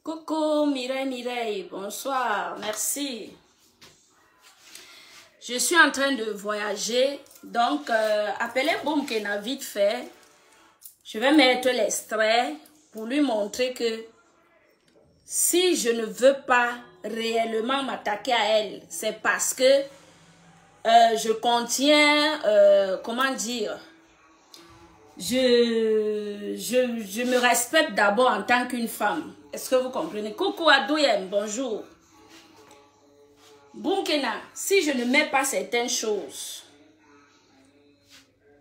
Coucou Mireille, bonsoir, merci. Je suis en train de voyager, donc appelez Boumkena vite fait. Je vais mettre l'extrait pour lui montrer que si je ne veux pas réellement m'attaquer à elle, c'est parce que je contiens, comment dire, je me respecte d'abord en tant qu'une femme. Est-ce que vous comprenez? Coucou Adouyem, bonjour. Boumkena, si je ne mets pas certaines choses.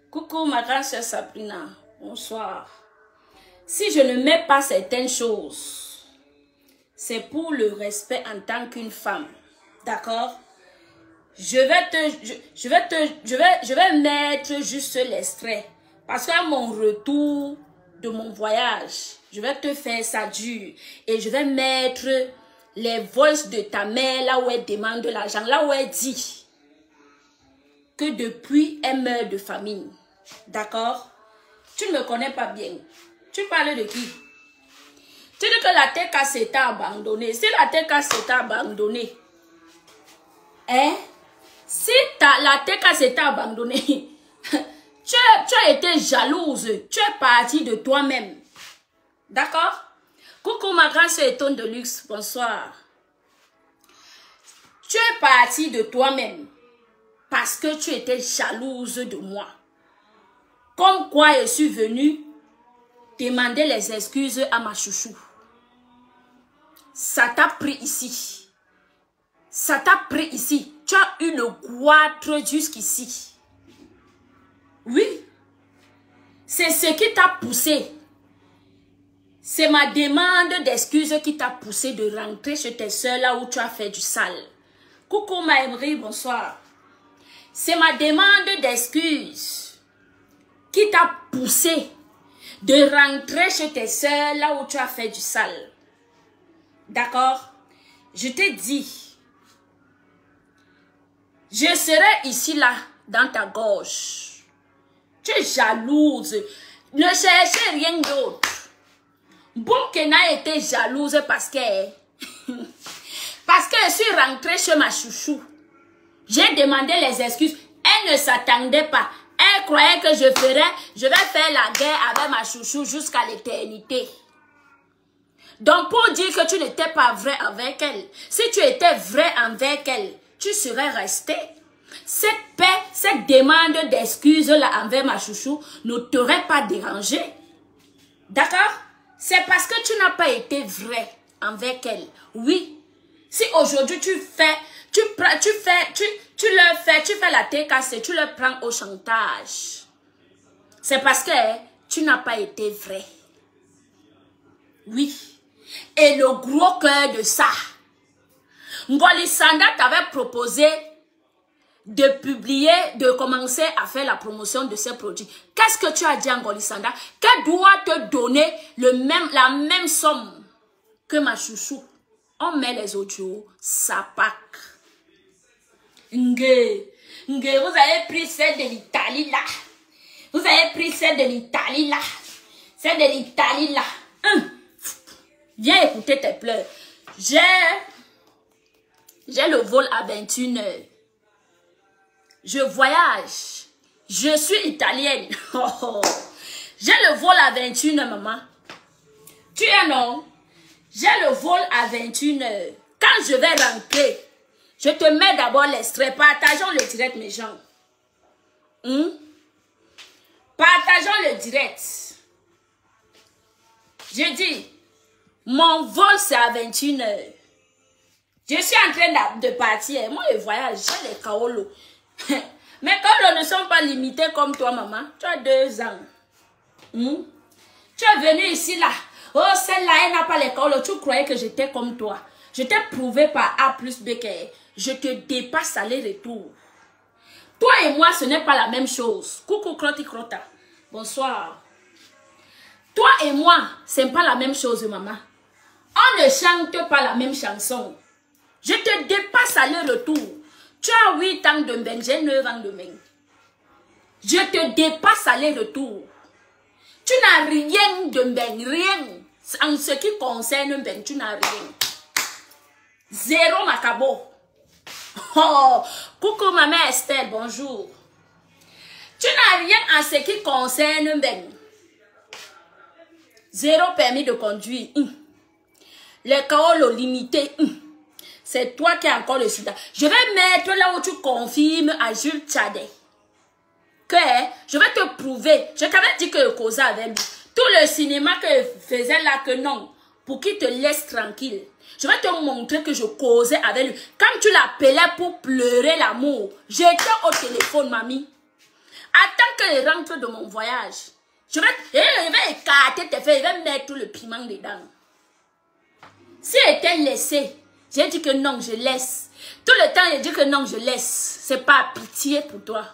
Coucou ma grande sœur Sabrina, bonsoir. Si je ne mets pas certaines choses, c'est pour le respect en tant qu'une femme. D'accord? Je vais mettre juste l'extrait. Parce qu'à mon retour de mon voyage, je vais te faire ça dur. Et je vais mettre les voices de ta mère là où elle demande de l'argent. Là où elle dit que depuis elle meurt de famine. D'accord? Tu ne me connais pas bien. Tu parles de qui? Tu dis que la TK s'est abandonnée. Si la TK s'est abandonnée, hein? Si la TK s'est abandonnée, tu as été jalouse. Tu es partie de toi-même. D'accord? Coucou ma grande sœur Étonne de luxe. Bonsoir. Tu es partie de toi-même. Parce que tu étais jalouse de moi. Comme quoi je suis venue demander les excuses à ma chouchou. Ça t'a pris ici. Ça t'a pris ici. Tu as eu le goitre jusqu'ici. Oui. C'est ce qui t'a poussé. C'est ma demande d'excuses qui t'a poussé de rentrer chez tes soeurs là où tu as fait du sale. Coucou Maëmri, bonsoir. C'est ma demande d'excuses qui t'a poussé de rentrer chez tes soeurs là où tu as fait du sale. D'accord? Je t'ai dit, je serai ici là, dans ta gorge. Tu es jalouse. Ne cherchez rien d'autre. Boumkena était jalouse parce que je suis rentrée chez ma chouchou. J'ai demandé les excuses. Elle ne s'attendait pas. Elle croyait que je vais faire la guerre avec ma chouchou jusqu'à l'éternité. Donc pour dire que tu n'étais pas vrai avec elle, si tu étais vrai avec elle, tu serais resté. Cette paix, cette demande d'excuses là envers ma chouchou ne t'aurait pas dérangé. D'accord? C'est parce que tu n'as pas été vrai avec elle. Oui. Si aujourd'hui tu fais la TKC, tu le prends au chantage. C'est parce que tu n'as pas été vrai. Oui. Et le gros cœur de ça, Ngolisanda t'avait proposé de publier, de commencer à faire la promotion de ces produits. Qu'est-ce que tu as dit à Ngolisanda? Qu'elle doit te donner la même somme que ma chouchou. On met les audios, ça pack. Vous avez pris celle de l'Italie là. Vous avez pris celle de l'Italie là. Celle de l'Italie là. Viens écouter tes pleurs. J'ai le vol à 21 heures. Je voyage. Je suis italienne. J'ai le vol à 21 heures, maman. Tu es non? J'ai le vol à 21 heures. Quand je vais rentrer, je te mets d'abord l'extrait. Partageons le direct, mes gens. Partageons le direct. Je dis, mon vol c'est à 21 heures. Je suis en train de partir. Moi, je voyage. J'ai les kaolos. Mes kaolos ne sont pas limités comme toi, maman. Tu as 2 ans. Tu es venu ici, là. Oh, celle-là, elle n'a pas les kaolos. Tu croyais que j'étais comme toi. Je t'ai prouvé par A plus B que je te dépasse aller-retour. Toi et moi, ce n'est pas la même chose. Coucou, Croti Crota. Bonsoir. Toi et moi, ce n'est pas la même chose, maman. On ne chante pas la même chanson. Je te dépasse aller-retour. Tu as 8 ans de Mbeng, j'ai 9 ans de Mbeng. Je te dépasse aller-retour. Tu n'as rien de Mbeng, rien. En ce qui concerne Ben, tu n'as rien. Zéro macabo. Oh, coucou ma mère Estelle, bonjour. Tu n'as rien en ce qui concerne Ben. Zéro permis de conduire. Le chaos limité. C'est toi qui as encore le sida. Je vais mettre là où tu confirmes à Jules Tchadet que je vais te prouver. Je t'avais dit que je causais avec lui. Tout le cinéma que je faisais là, que non, pour qu'il te laisse tranquille. Je vais te montrer que je causais avec lui. Quand tu l'appelais pour pleurer l'amour, j'étais au téléphone, mamie. Attends que je rentre de mon voyage. Je vais écarter tes feuilles, je vais mettre le piment dedans. Si j'étais laissé, j'ai dit que non, je laisse. Tout le temps, j'ai dit que non, je laisse. C'est pas pitié pour toi.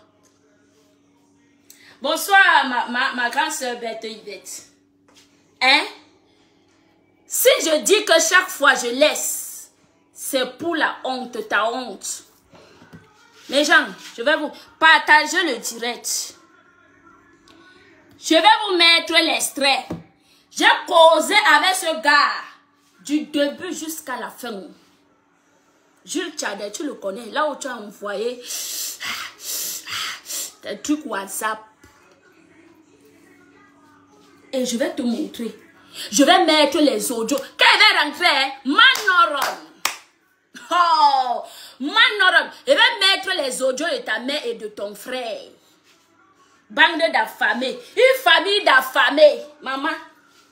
Bonsoir, ma grande soeur Berthe Yvette. Hein? Si je dis que chaque fois je laisse, c'est pour la honte, ta honte. Mes gens, je vais vous partager le direct. Je vais vous mettre l'extrait. J'ai causé avec ce gars du début jusqu'à la fin. Jules Tchadet, tu le connais, là où tu as envoyé des trucs WhatsApp. Et je vais te montrer. Je vais mettre les audios. Quand elle va rentrer, Manoron. Oh, Manoron. Je vais mettre les audios de ta mère et de ton frère. Bande d'affamés. Une famille d'affamés. Maman,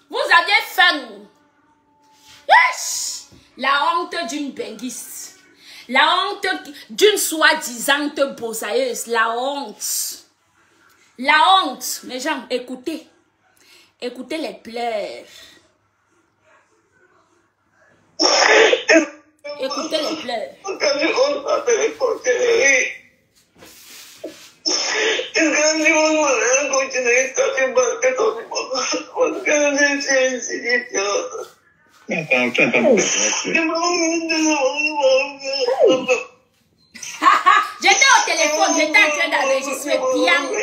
vous aviez faim. Yes! La honte d'une benguiste. La honte d'une soi-disant bossailleuse. La honte. La honte. Mes gens, écoutez. Écoutez les pleurs. Écoutez les pleurs. J'étais au téléphone, j'étais en train d'enregistrer piano. Je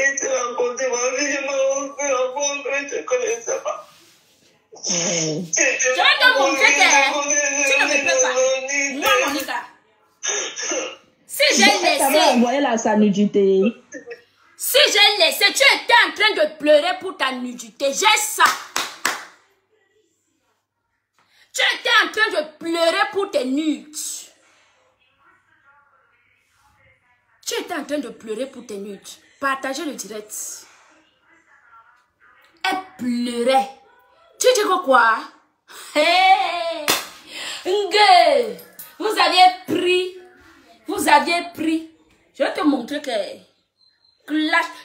vais te montrer que tu ne me peux pas. Moi, Monica. Si j'ai laissé. Envoyer la nudité. Si j'ai laissé, tu étais en train de pleurer pour ta nudité. J'ai ça. Tu étais en train de pleurer pour tes nudes. Tu étais en train de pleurer pour tes nudes. Partagez le direct. Elle pleurait. Tu dis quoi? Hey! Nge! Vous aviez pris. Je vais te montrer que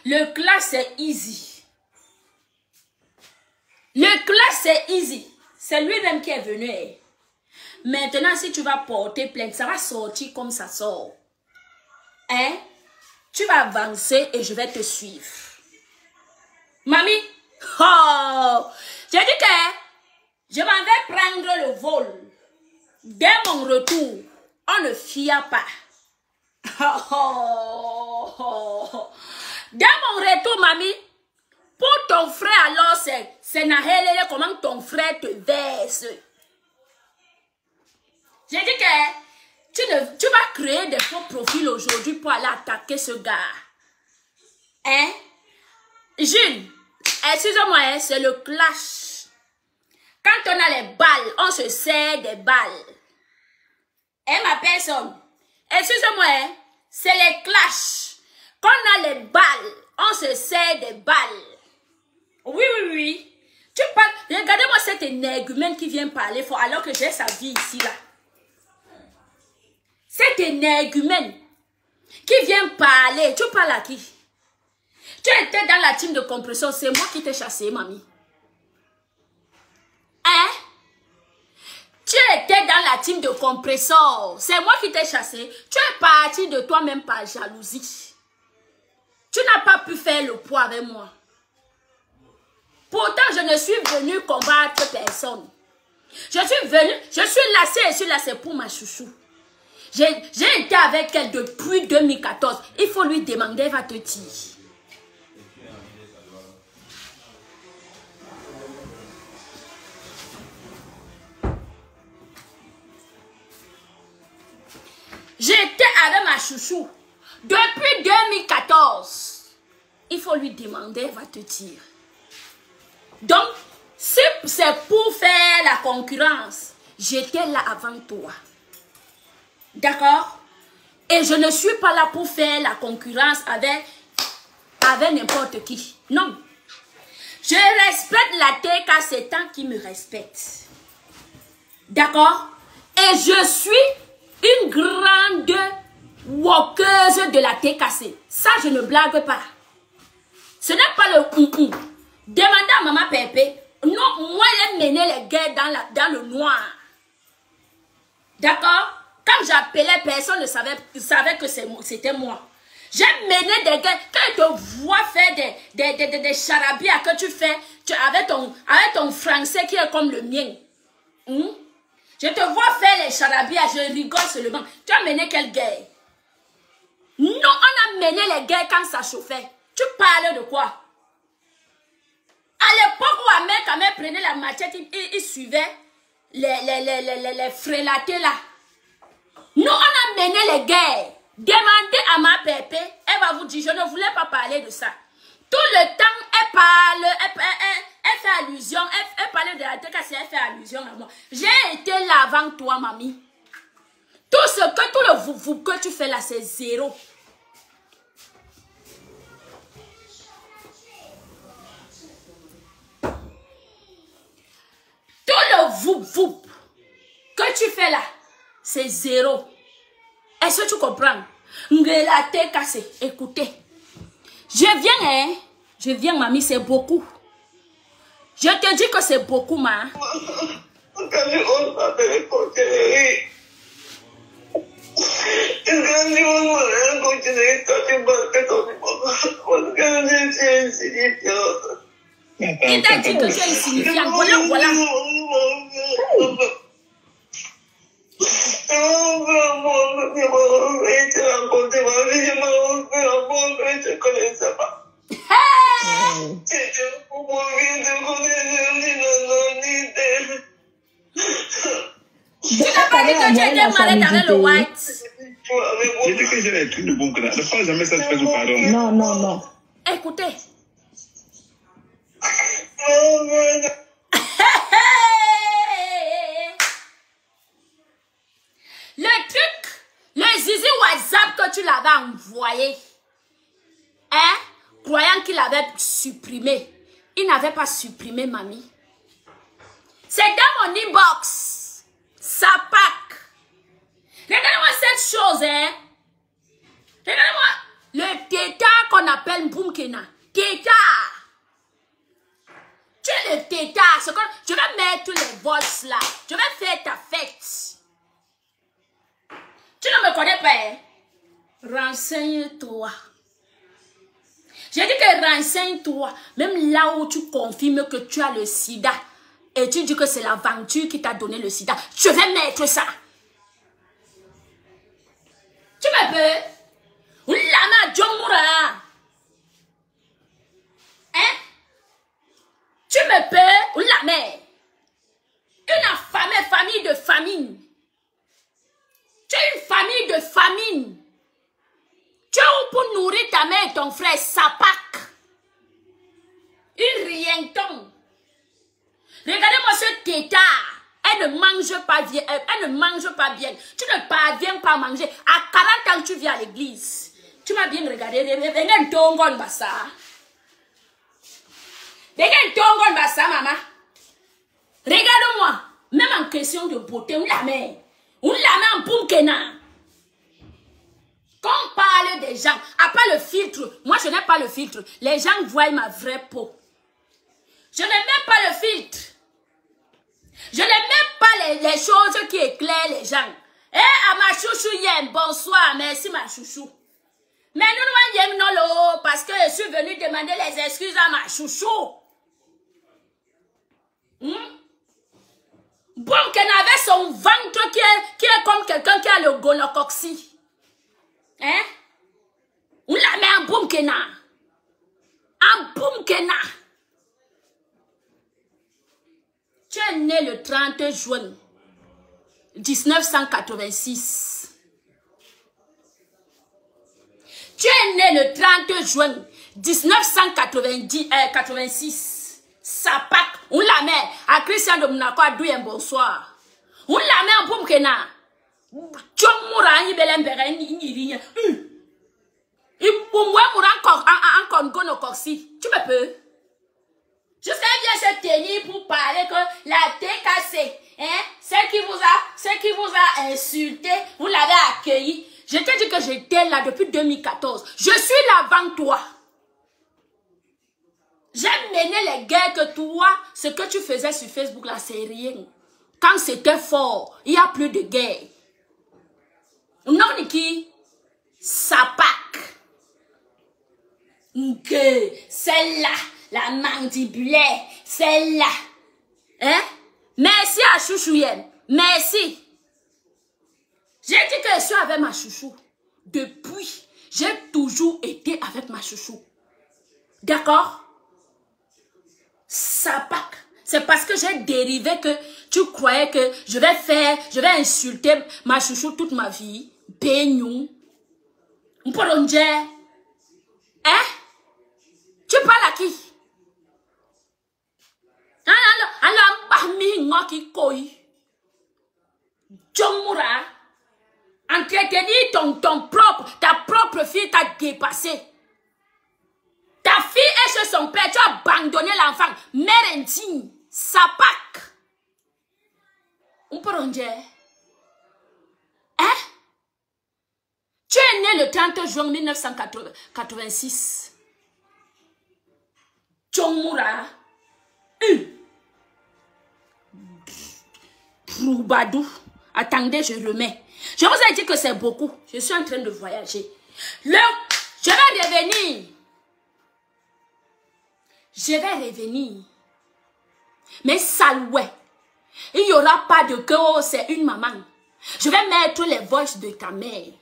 le clash c'est easy. Le clash c'est easy. C'est lui-même qui est venu. Maintenant, si tu vas porter plainte, ça va sortir comme ça sort. Hein? Tu vas avancer et je vais te suivre. Mamie, oh, j'ai dit que je m'en vais prendre le vol. Dès mon retour, on ne fia pas. Dès mon retour, mamie, pour ton frère alors, c'est Nahélé, comment ton frère te verse. J'ai dit que tu vas créer des faux profils aujourd'hui pour aller attaquer ce gars. Hein? Jules, excusez-moi, c'est le clash. Quand on a les balles, on se sert des balles. Et ma personne, excusez-moi, c'est les clashs. Quand on a les balles, on se sert des balles. Oui, oui, oui. Tu parles, regardez-moi cet énergumène qui vient parler fort alors que j'ai sa vie ici, là. Cet énergumène qui vient parler, tu parles à qui? Tu étais dans la team de compression, c'est moi qui t'ai chassé, mamie. Hein? Tu étais dans la team de compresseur. C'est moi qui t'ai chassé. Tu es parti de toi-même par jalousie. Tu n'as pas pu faire le poids avec moi. Pourtant, je ne suis venue combattre personne. Je suis lassée pour ma chouchou. J'ai été avec elle depuis 2014. Il faut lui demander, elle va te dire. J'étais avec ma chouchou. Depuis 2014. Il faut lui demander, elle va te dire. Donc, si c'est pour faire la concurrence, j'étais là avant toi. D'accord? Et je ne suis pas là pour faire la concurrence avec n'importe qui. Non. Je respecte la TK, c'est tant qui me respecte. D'accord? Et je suis une grande walkeuse de la TKC. Ça, je ne blague pas. Ce n'est pas le coucou. Demandez à maman Pépé. Non, moi, j'ai mené les guerres dans le noir. D'accord? Quand j'appelais, personne ne savait que c'était moi. J'ai mené des guerres. Quand je te vois faire des charabia que tu fais avec ton français qui est comme le mien. Je te vois faire les charabia, je rigole seulement. Tu as mené quelle guerre? Non, on a mené les guerres quand ça chauffait. Tu parles de quoi? À l'époque où Ahmed prenait la machette, il suivait les frélatés là. Nous, on a mené les guerres. Demandez à ma Pépé, elle va vous dire, je ne voulais pas parler de ça. Tout le temps, elle parle, elle fait allusion, elle parlait de la TKC, elle fait allusion à moi. J'ai été là avant toi, mamie. Tout le vous que tu fais là, c'est zéro. Tout le vous que tu fais là, c'est zéro. Est-ce que tu comprends? La TKC, écoutez. Je viens, mamie, c'est beaucoup. Je te dis que c'est beaucoup, ma. Il t'a dit que tu es insignifiant. Voilà. Tu n'as pas dit que tu étais malade avec le white. J'ai dit que j'ai des trucs de bon cœur. Ne pas jamais ça se fait au pardon. Non. Écoutez. Le truc, le zizi WhatsApp que tu l'avais envoyé, hein, croyant qu'il avait supprimé. Il n'avait pas supprimé, mamie. C'est dans mon inbox. Ça pack. Regardez-moi cette chose, hein. Regardez-moi le téta qu'on appelle Mboumkena. Téta. Tu es le téta. Je vais mettre les voices là. Je vais faire ta fête. Tu ne me connais pas, hein? Renseigne-toi. J'ai dit que renseigne-toi. Même là où tu confirmes que tu as le sida et tu dis que c'est l'aventure qui t'a donné le sida, je vais mettre ça. Tu me peux? Oulama Djomura. Hein? Tu me peux? Oulama. Une affamée famille de famine. Tu es une famille de famine. Tu es où pour nourrir ta mère et ton frère, Sapak. Une rienton. Regardez-moi ce tétard. Elle ne mange pas bien. Elle ne mange pas bien. Tu ne parviens pas à manger. À 40 ans, tu viens à l'église. Tu m'as bien regardé. Regarde ton gon bassa. Regarde ton gon bassa, maman. Regarde-moi. Même en question de beauté, on la met. On la met en Mboumkena. Quand on parle des gens, à part le filtre, moi je n'ai pas le filtre. Les gens voient ma vraie peau. Je n'ai même pas le filtre. Je n'ai même pas les choses qui éclairent les gens. Eh, à ma chouchou Yem, bonsoir, merci ma chouchou. Mais nous, Yem non lo, parce que je suis venue demander les excuses à ma chouchou. Mboumkena avait son ventre qui est comme quelqu'un qui a le gonocoxie. Hein? On la met en Mboumkena. En Mboumkena. Tu es né le 30 juin 1986. Tu es né le 30 juin 1986. Sapak. On la met à Christian de Monaco à Douyen, bonsoir. On la met en pomme kena. Tu mourras, il belem beren, il rien. Il mourra encore gono corsi. Tu me peux? Je sais bien se tenir pour parler que la TKC, hein, ce qui vous a insulté, vous l'avez accueilli. Je t'ai dit que j'étais là depuis 2014. Je suis là avant toi. J'ai mené les guerres que toi, ce que tu faisais sur Facebook là, c'est rien. Quand c'était fort, il n'y a plus de guerre. Non, Niki, Sapak. Celle-là, la mandibulaire, celle-là. Hein? Merci à Chouchouyen. Merci. J'ai dit que je suis avec ma chouchou. Depuis, j'ai toujours été avec ma chouchou. D'accord? Sapak. C'est parce que j'ai dérivé que tu croyais que je vais insulter ma chouchou toute ma vie. Beignou. Mporonje. Hein? Tu parles à qui? Entretenir ta propre fille t'a dépassé. Ta fille est chez son père, tu as abandonné l'enfant. Mère indigne, Sapak. On peut ranger. Hein? Tu es né le 30 juin 1986. Tchomura. Proubadou. Attendez, je remets. Je vous ai dit que c'est beaucoup. Je suis en train de voyager. Je vais revenir. Je vais revenir. Mais saloué. Il n'y aura pas de que oh, c'est une maman. Je vais mettre les voices de ta mère.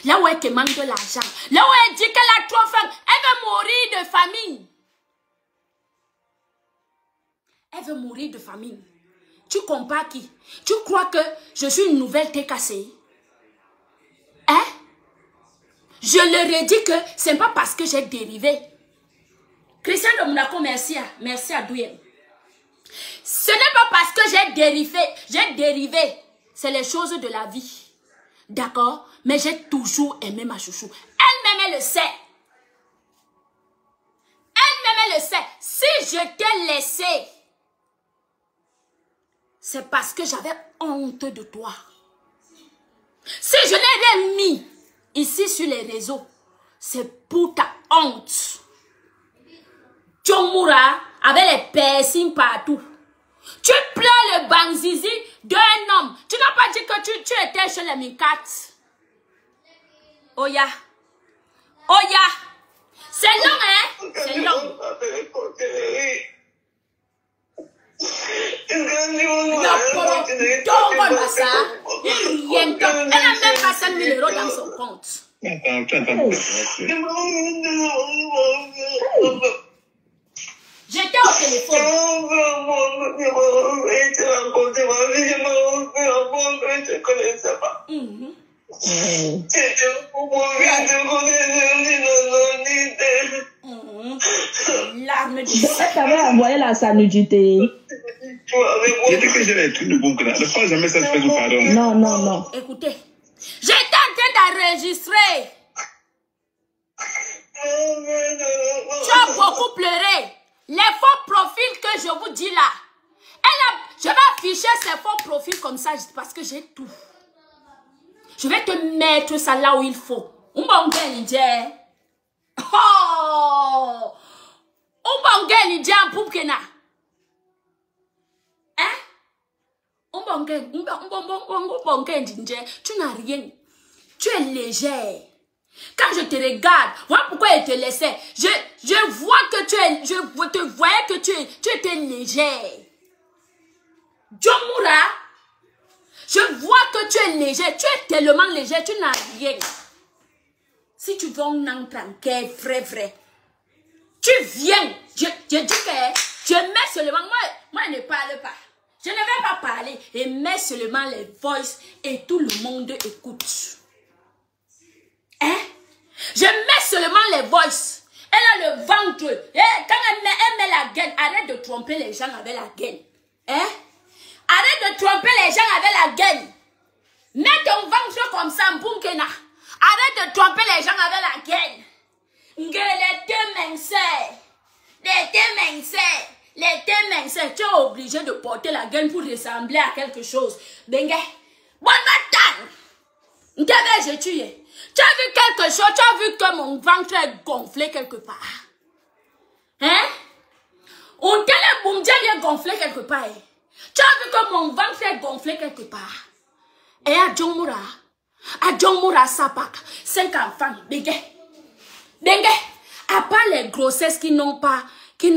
Là où elle te manque de l'argent. Là où elle dit qu'elle a 3 femmes. Elle veut mourir de famine. Elle veut mourir de famine. Tu compares qui? Tu crois que je suis une nouvelle TKC? Hein? Je leur ai dit que ce n'est pas parce que j'ai dérivé. Christian de Monaco, merci à Douyen. Ce n'est pas parce que j'ai dérivé. C'est les choses de la vie. D'accord? Mais j'ai toujours aimé ma chouchou. Elle-même, elle le sait. Elle-même, elle le sait. Si je t'ai laissé, c'est parce que j'avais honte de toi. Si je n'ai rien mis ici sur les réseaux, c'est pour ta honte. Tchomura avec les piercings partout. Tu plains le banzizi d'un homme. Tu n'as pas dit que tu étais chez les Mikat. Oya. Oya. C'est long, hein? C'est long. Elle n'a même pas 5 000 € dans son compte. J'étais au téléphone. L'arme du sang. Tu avais envoyé la sanudité. J'ai dit que j'ai les trucs de Bonkana. Ne pas jamais ça se fait pardon. Non, non, non. Écoutez, j'étais en train d'enregistrer. Tu as beaucoup pleuré. Les faux profils que je vous dis là. Je vais afficher ces faux profils comme ça parce que j'ai tout. Je vais te mettre ça là où il faut. Oh! Hein? Tu n'as rien. Tu es légère. Quand je te regarde, voilà pourquoi je te laissais. Je vois que tu es, je te voyais que tu étais légère. Djomura, je vois que tu es légère. Tu es tellement légère, tu n'as rien. Si tu veux un entranquer vrai. Tu viens. Je dis que je mets seulement, moi je ne parle pas. Je ne vais pas parler. Et mets seulement les voices et tout le monde écoute. Hein? Je les voices. Elle a le ventre. Quand elle met la gaine, arrête de tromper les gens avec la gaine. Hein? Arrête de tromper les gens avec la gaine. Mets ton ventre comme ça, Mbunkena. Arrête de tromper les gens avec la gaine. Les deux minceurs. Tu es obligé de porter la gaine pour ressembler à quelque chose. Bengue. Bonne bataille. Je tué. Tu as vu quelque chose, tu as vu que mon ventre est gonflé quelque part. Hein? On est gonflé quelque part. Tu as vu que mon ventre est gonflé quelque part. Et à Djomura Sapak, 5 enfants, Bengue. À part les grossesses qui n'ont pas, que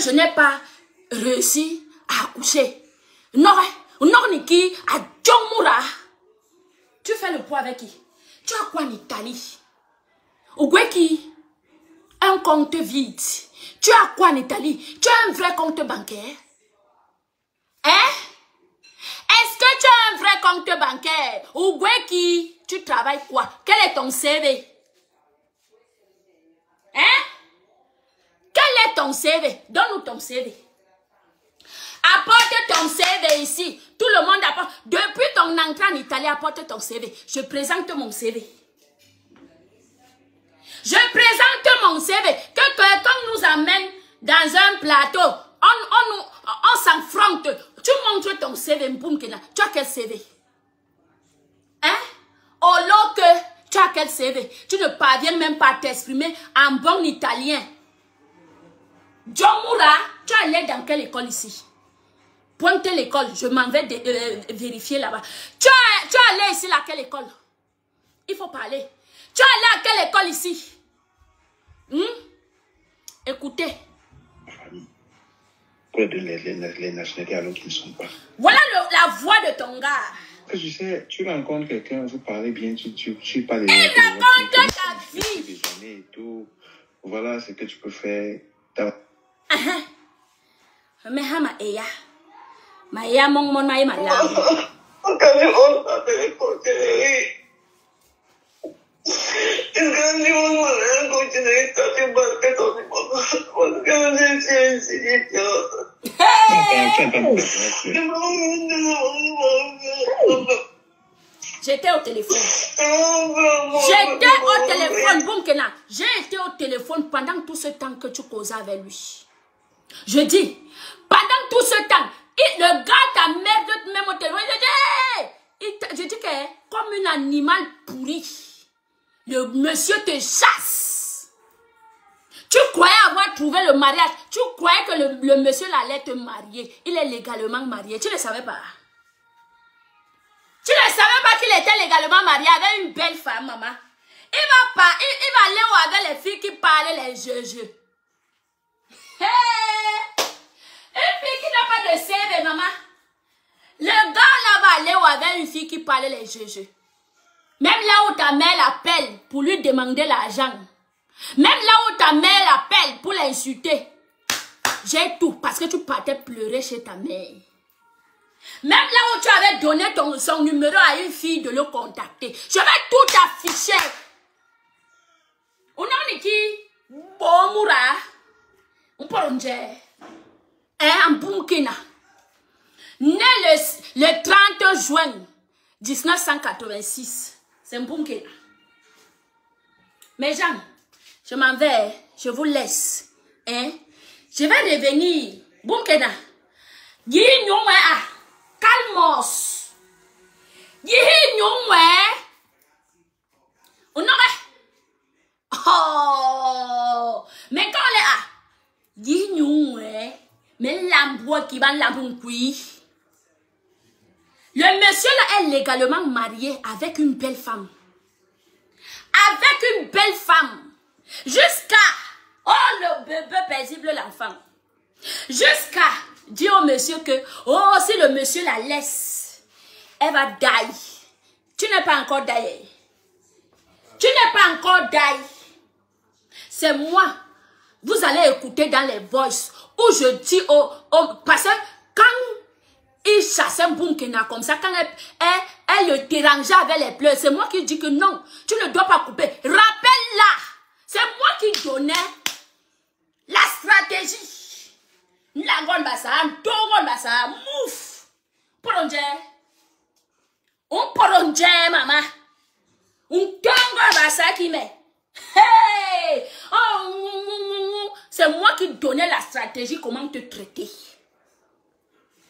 je n'ai pas réussi à accoucher. Non, Niki, à Djomura. Tu fais le poids avec qui? Tu as quoi en Italie? Ou qui? Un compte vide. Tu as quoi en Italie? Tu as un vrai compte bancaire? Hein? Est-ce que tu as un vrai compte bancaire? Ou qui? Tu travailles quoi? Quel est ton CV? Hein? Quel est ton CV? Donne-nous ton CV. Apporte ton CV ici. Tout le monde apporte. Depuis ton entrée en Italie, apporte ton CV. Je présente mon CV. Je présente mon CV. Que quelqu'un nous amène dans un plateau. On s'affronte. Tu montres ton CV. Tu as quel CV? Hein? Au lieu que tu as quel CV? Tu ne parviens même pas à t'exprimer en bon italien. Djomura, tu es allé dans quelle école ici? Pointe l'école, je m'en vais vérifier là-bas. Tu es allé ici à quelle école? Il faut parler. Tu es allé à quelle école ici? Écoutez. Quoi de les nationalités alors qu'ils ne sont pas? Voilà la voix de ton gars. Je sais, tu rencontres quelqu'un, vous parlez bien, tu parles. Il raconte ta vie. Et tout. Voilà ce que tu peux faire. Mais hama eya. Ma eya mon ma ema la. J'étais au téléphone. Boumkena. J'ai été au téléphone pendant tout ce temps que tu causais avec lui. Je dis, pendant tout ce temps, le gars t'a merdé même au téléphone. Je dis que comme un animal pourri, le monsieur te chasse. Tu croyais avoir trouvé le mariage. Tu croyais que le monsieur allait te marier. Il est légalement marié. Tu ne le savais pas. Tu ne savais pas qu'il était légalement marié avec une belle femme, maman. Il va aller avec les filles qui parlent les jeux. Hey! Une fille qui n'a pas de CV, maman. Le gars là va aller avec une fille qui parle les jeux. Même là où ta mère l'appelle pour lui demander l'argent. Même là où ta mère l'appelle pour l'insulter. J'ai tout parce que tu partais pleurer chez ta mère. Même là où tu avais donné son numéro à une fille de le contacter. Je vais tout afficher. On a dit qui? Bomura. On parle en Burkina. Né le 30 juin 1986. C'est un Burkina. Mes gens, je m'en vais. Je vous laisse. Hein? Je vais revenir. Burkina. Calmos. Oh, mais quand on est à mais l'ambois qui va l'ambouille. Le monsieur là est légalement marié avec une belle femme. Avec une belle femme. Jusqu'à le bébé paisible l'enfant. Jusqu'à dire au monsieur que si le monsieur la laisse, elle va die. Tu n'es pas encore die. Tu n'es pas encore die. C'est moi. Vous allez écouter dans les voices où je dis parce que quand il chassait Burkina comme ça, quand elle Elle le dérangeait avec les pleurs. C'est moi qui dis que non, tu ne dois pas couper. Rappelle-la. C'est moi qui donnais la stratégie. La grande bassa, un bassa, mouf. Poronje. Un poronje, maman. Un tongo bassa qui met. Hey! Oh, c'est moi qui donnais la stratégie, comment te traiter.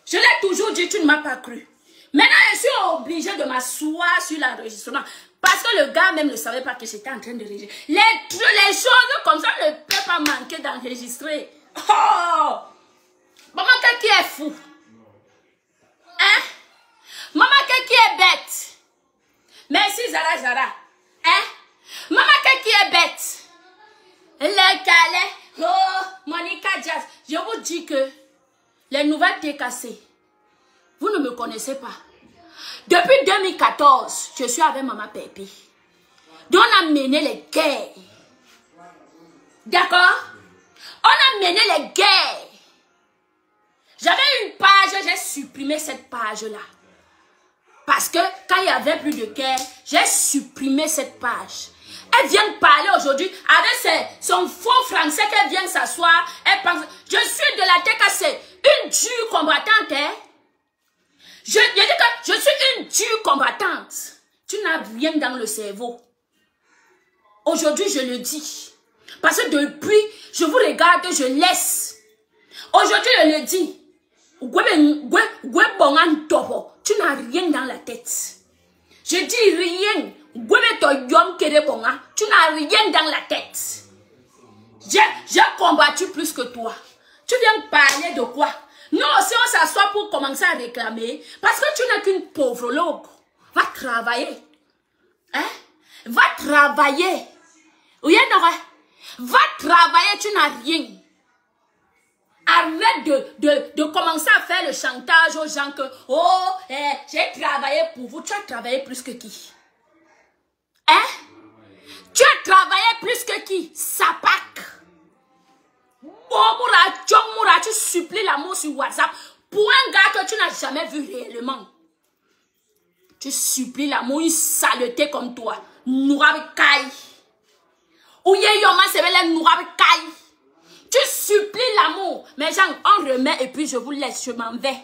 Je l'ai toujours dit, tu ne m'as pas cru. Maintenant, je suis obligée de m'asseoir sur l'enregistrement. Parce que le gars même ne savait pas que j'étais en train de enregistrer. Les choses comme ça ne peuvent pas manquer d'enregistrer. Oh! Maman, qui est fou? Hein? Maman, qui est bête? Merci, Zara. Hein? Maman, qui est bête? Le calais. Oh, Monica Jazz. Je vous dis que les nouvelles TKC, vous ne me connaissez pas. Depuis 2014, je suis avec Maman Pépi. Donc on a mené les guerres. D'accord? On a mené les guerres. J'avais une page, j'ai supprimé cette page-là. Parce que quand il n'y avait plus de guerre, j'ai supprimé cette page. Elle vient parler aujourd'hui avec son faux français qu'elle vient s'asseoir. Elle pense, je suis de la TKC, une dure combattante. Hein? Je dis que je suis une dure combattante. Tu n'as rien dans le cerveau. Aujourd'hui, je le dis. Parce que depuis, je vous regarde, je laisse. Aujourd'hui, je le dis. Tu n'as rien dans la tête. Je dis rien. Tu n'as rien dans la tête. J'ai combattu plus que toi. Tu viens parler de quoi? Nous aussi on s'assoit pour commencer à réclamer. Parce que tu n'es qu'une pauvre logue. Va travailler. Hein? Va travailler. Oui, non? Va travailler, tu n'as rien. Arrête de commencer à faire le chantage aux gens que oh, j'ai travaillé pour vous. Tu as travaillé plus que qui? Hein? Tu as travaillé plus que qui? Sapak. Tu supplies l'amour sur WhatsApp pour un gars que tu n'as jamais vu réellement. Tu supplies l'amour, une saleté comme toi. Nourabikai. Tu supplies l'amour. Mais genre, on remet et puis je vous laisse, je m'en vais.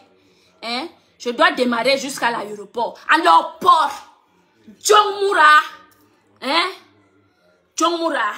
Hein? Je dois démarrer jusqu'à l'aéroport. Alors, port. Jongmura. Hein? Jongmura.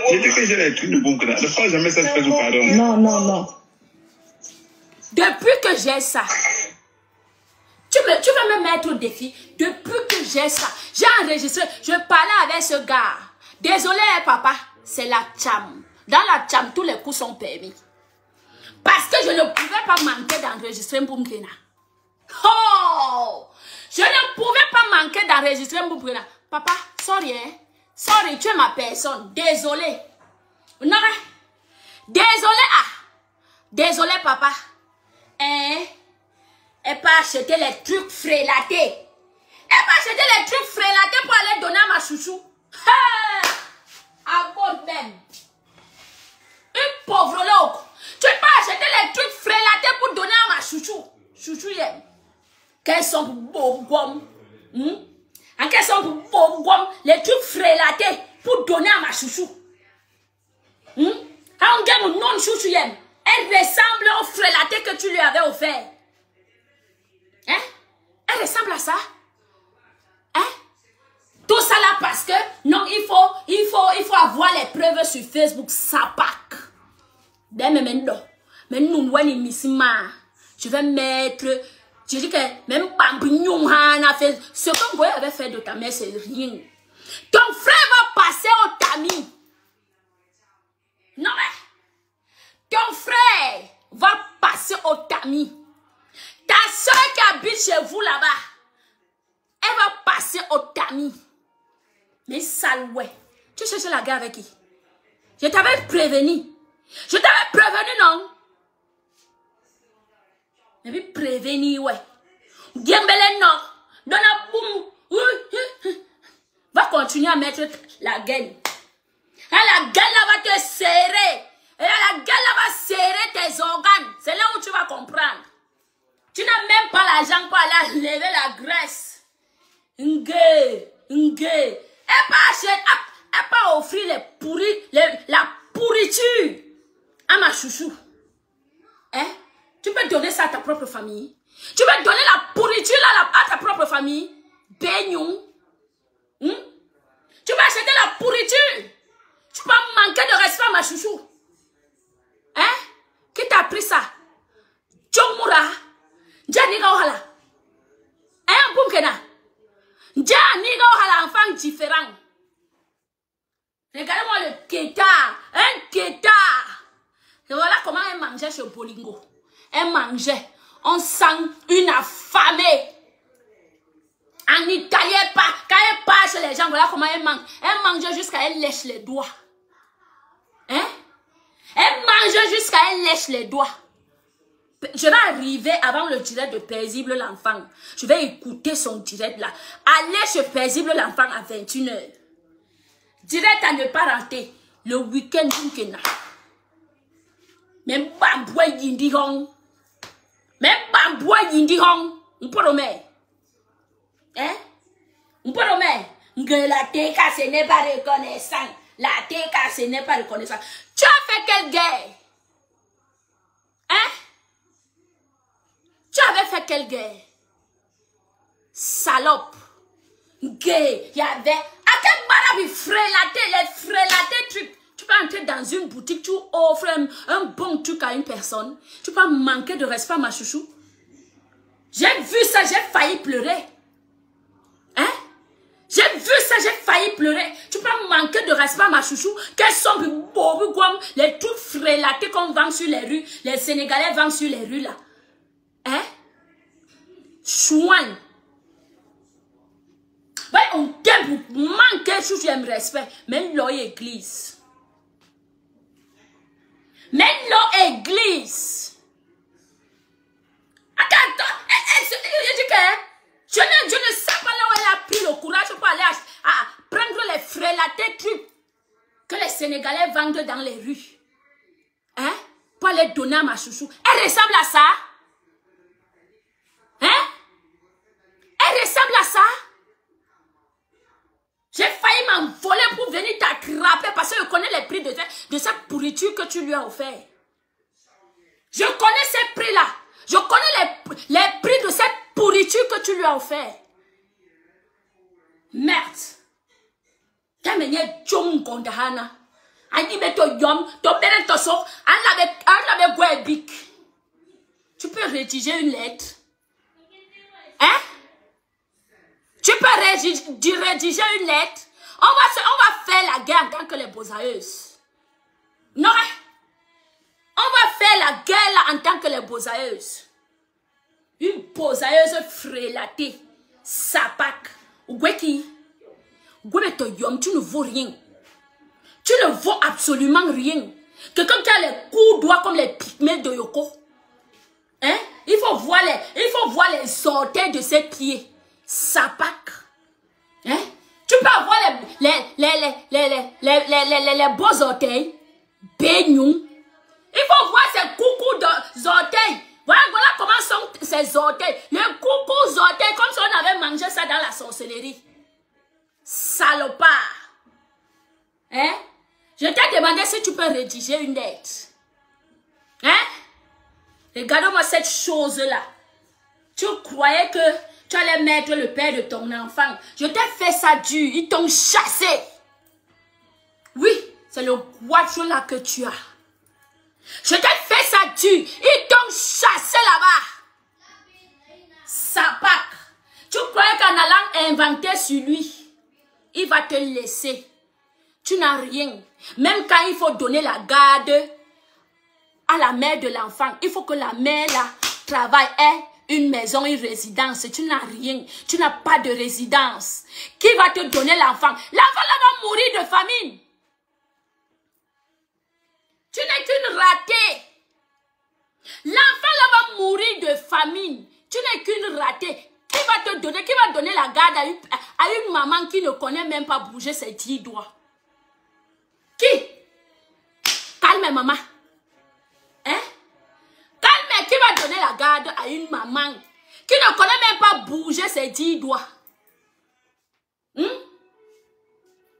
J'ai dit que j'ai les trucs de Bunkra. Ne fais jamais ça, pardon. Non. Depuis que j'ai ça, tu veux me mettre au défi. Depuis que j'ai ça, j'ai enregistré. Je parlais avec ce gars. Désolé, papa, c'est la cham. Dans la cham, tous les coups sont permis. Parce que je ne pouvais pas manquer d'enregistrer Mboumkrena. Oh! Je ne pouvais pas manquer d'enregistrer Mboumkrena. Papa, sorry, hein? Sorry, tu es ma personne. Désolé. Non, désolé, désolé, papa. Hein? Elle pas acheter les trucs frélatés. Elle pas acheter les trucs frélatés pour aller donner à ma chouchou. Hey! À bon même. Une pauvre loque. Tu peux pas acheter les trucs frélatés pour donner à ma chouchou. Chouchou, qu'elles sont beaux gommes. En quels sont beaux gommes, les trucs frélatés pour donner à ma chouchou. Quand on gagne non chouchou, elle ressemble au frélaté que tu lui avais offert. Hein? Elle ressemble à ça. Hein? Tout ça là parce que non, il faut avoir les preuves sur Facebook. Ça pack. Mais nous, je vais mettre. Je dis que même Bambignon a fait. Ce que vous avez fait de ta mère, c'est rien. Ton frère va passer au tamis. Non, mais ton frère va tamis. Ta soeur qui habite chez vous là-bas, elle va passer au tamis. Mais sale, ouais. Tu cherches la guerre avec qui? Je t'avais prévenu. Je t'avais prévenu, non? Je t'avais prévenu, ouais. Giambele, non. Donna boum. Va continuer à mettre la gaine. La gaine là va te serrer. Et la gaine là va serrer tes organes. C'est là où tu vas comprendre. Tu n'as même pas l'argent pour aller lever la graisse. Elle pas offrir la pourriture à ma chouchou. Hein? Tu peux donner ça à ta propre famille. Tu peux donner la pourriture là, à ta propre famille. Beignon. Tu vas acheter la pourriture. Tu peux manquer de respect à ma chouchou. Hein? Qui t'a pris ça? Jomura. Janiga ohala. Hein, Boumkena? Janiga ohala, enfant différent. Regardez-moi le kétard. Un kétard. Et voilà comment elle mangeait chez Bolingo. Elle mangeait. On sent une affamée. En Italie, quand elle passe chez les gens, voilà comment elle mange. Elle mange jusqu'à elle lèche les doigts. Hein? Elle mange jusqu'à elle lèche les doigts. Je vais arriver avant le direct de Paisible l'enfant. Je vais écouter son direct là. Allez chez Paisible l'enfant à 21h. Direct à ne pas rater. Le week-end du même bamboué yindi hong. Même bamboué yindi hong. On peut remettre. Hein? On peut remettre. La TK ce n'est pas reconnaissant. La TK ce n'est pas reconnaissant. Tu as fait quelle guerre? Hein? Tu avais fait quelle guerre? Salope. Gay. Il y avait. À quel barabi frélaté, les frélatés trucs. Tu peux entrer dans une boutique, tu offres un bon truc à une personne. Tu peux manquer de respect à ma chouchou. J'ai vu ça, j'ai failli pleurer. Hein? J'ai vu ça, j'ai failli pleurer. Tu peux manquer de respect à ma chouchou. Quels sont comme les trucs frélatés qu'on vend sur les rues. Les Sénégalais vendent sur les rues là. Hein? Chouane. Ouais, on t'aime pour manquer chouchou et respect. Même l'oeil église. Même l'eau église. Attends, je ne sais pas là où elle a pris le courage pour aller à prendre les frélatés trucs que les Sénégalais vendent dans les rues. Hein? Pour les donner à ma chouchou. Elle ressemble à ça? Hein? Elle ressemble à ça? J'ai failli m'envoler pour venir t'attraper parce que je connais les prix de cette pourriture que tu lui as offert. Je connais ces prix-là. Je connais les prix de cette pourriture que tu lui as offert. Merde. Tu peux rédiger une lettre. Hein? Tu peux rédiger une lettre. On va faire la guerre en tant que les bosailleuses. Non? On va faire la guerre là en tant que les bosailleuses. Une bosailleuse frélatée. Sapak. Gweki. Gwebeto yom, tu ne vaux rien. Tu ne vaux absolument rien. Quelqu'un qui a les coups droits comme les pygmées de Yoko. Hein? Il faut voir les orteils de ses pieds. Sapak. Hein? Tu peux avoir les beaux orteils. Beignou. Il faut voir ses coucous d'orteils. Voilà comment sont ses orteils. Les coucous d'orteils, comme si on avait mangé ça dans la sorcellerie. Salopard. Hein? Je t'ai demandé si tu peux rédiger une lettre. Hein? Regarde-moi cette chose-là. Tu croyais que tu allais mettre le père de ton enfant. Je t'ai fait ça dur. Ils t'ont chassé. Oui, c'est le guacho là que tu as. Je t'ai fait ça dur. Ils t'ont chassé là-bas. Sapak. Tu croyais qu'en allant inventer sur lui, il va te laisser. Tu n'as rien. Même quand il faut donner la garde à la mère de l'enfant, il faut que la mère là travail est une maison, une résidence. Tu n'as rien. Tu n'as pas de résidence. Qui va te donner l'enfant? L'enfant là va mourir de famine. Tu n'es qu'une ratée. L'enfant là va mourir de famine. Tu n'es qu'une ratée. Qui va te donner? Qui va donner la garde à une maman qui ne connaît même pas bouger ses 10 doigts? Qui? Calme maman. Hein? Calme, qui va donner la garde à une maman qui ne connaît même pas bouger ses 10 doigts?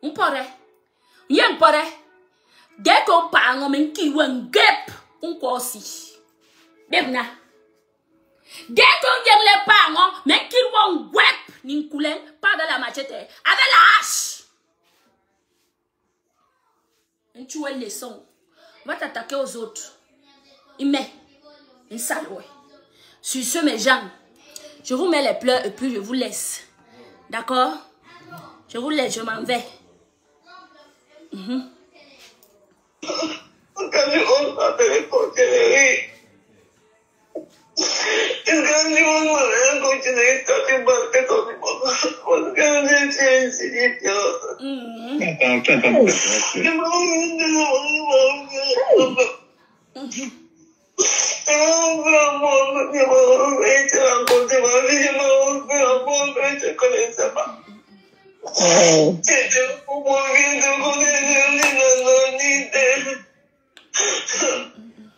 On pourrait. Y'en pourrait. Dès qu'on parle, on qui ou un gap, on aussi. Bébna. Dès qu'on vient les parents, mais qui ou un web, n'y coulait pas de la machette, avec la hache. Tu es le son. Va t'attaquer aux autres. Il met une sale, ouais. Sur ce, mes gens, je vous mets les pleurs et puis je vous laisse. D'accord? Je vous laisse, je m'en vais.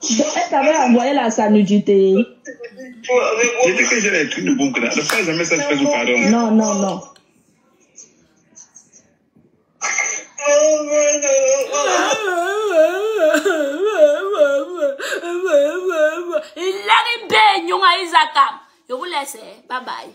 Elle t'avait envoyé la nudité. J'ai dit que j'ai les trucs de bon connard. Ne fais jamais ça, je fais du pardon. Non, non, non. Il arrive bien, Isaac. Je vous laisse. Bye bye.